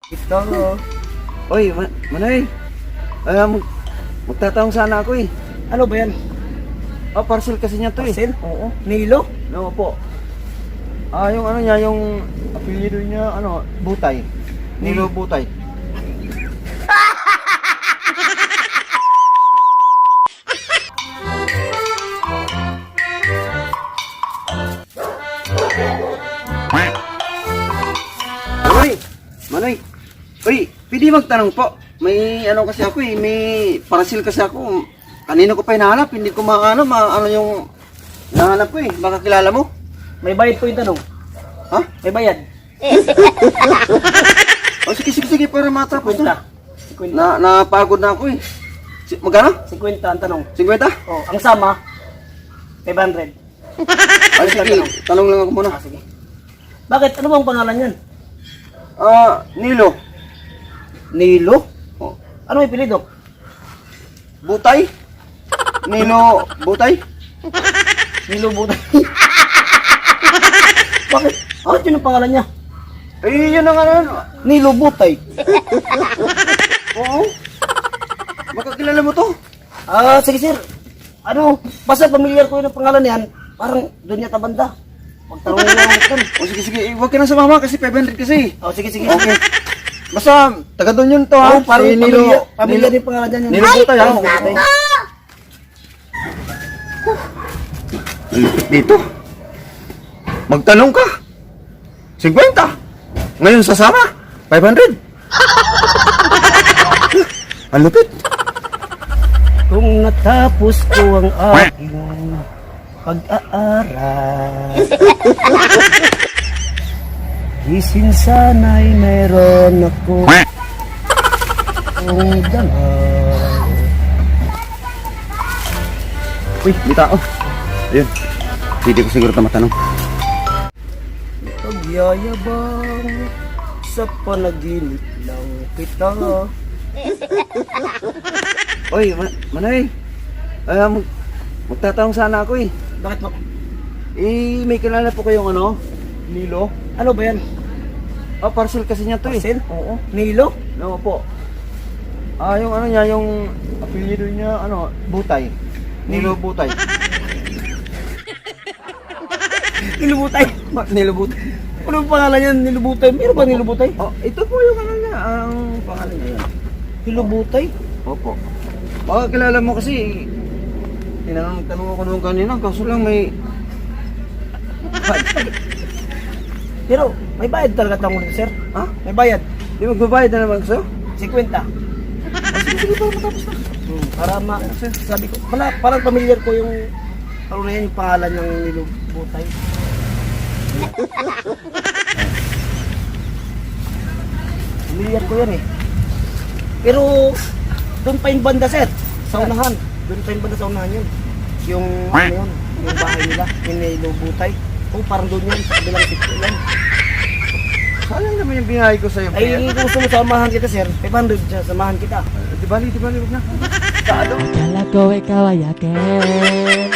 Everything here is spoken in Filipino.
Ito. Oy, Manoy. Magtatawang sana ako eh. Ano ba yan? Oh, parcel kasi niya to eh. Parcel? Oo. Nilo? No po. Yung ano niya, yung apelyido niya, ano, Butay. Nilo Butay. Manoy! Manoy! Uy, pwede magtanong po. May ano kasi ako eh, may parcel kasi ako. Kanino ko pa hinahanap, hindi ko maano yung hinahanap ko eh. Baka kilala mo? May bayad po yung tanong. Ha? May bayad. O sige, para matapos 50. na. 50. Napagod na ako eh. Magkano? 50 ang tanong. 50? Oh, ang sama, 500. Ay sige, tanong lang ako muna. Sige. Bakit? Ano bang pangalan yan? Nilo. Nilo? Oh. Ano may pilido? Butay? Nilo Butay? Nilo Butay. Bakit? Yun ang pangalan niya. Eh, yun ang ano. Nilo Butay. Oo. Baka kilala mo to. Sige sir. Ano, basta familiar ko yung pangalan niyan. Parang doon yata banda. Magtanong lang ako dun. O sige, huwag ka na sumama kasi 500 kasi. Sige. Okay. Basta, taga doon yun to ha. Parang Si familiar yung pangalan niyan. Nilo Butay ha. Butay. Lupit dito. Magtanong ka. 50. Ngayon sasama. 500. Ang lupit. Kung natapos ko ang aking pag-aaral, gising sana'y meron ako ang dangal. Uy, may tao. Ayun. Hindi ko siguro ito matanong. Pagyayabang sa panaginip lang kita. Oy, Manoy. Magtatawang sana ako eh. Bakit mo? May kilala po kayong ano? Nilo? Ano ba yan? Parcel kasi niya to eh. Parcel? Oo. Nilo? No po. Yung ano niya, yung apelyido niya, ano, Butay. Nilo Butay. Nilubutay. Nilo Butay. Ano ang pangalan yan? Nilubutay? Meron ba nilubutay? Ito po yung ano niya, ang pangalan niya yan. Nilubutay? Opo. Baka kilala mo kasi, tinanong ako nung kanina, kaso lang may... Pero may bayad talaga tanong dito, sir. Ha? May bayad. Di magbabayad na naman sa'yo? 50. Sige, para matapos na. Para sabi ko, parang familiar ko yung ano na yan, yung pangalan ng nilubutay. Familiar ko yan eh. Pero doon pa yung banda, sir. Sa unahan. Doon pa yung banda sa unahan yun. Yung ano yun, yung bahay nila, yung nilubutay. Parang doon yun, sa kabilang sityo yan. Sayang naman yung binahay ko sa'yo. Ay, kung gusto mo samahan kita, sir, 500 siya, samahan kita. Di bali, huwag na. Kaano? Akala ko ikaw ay akin.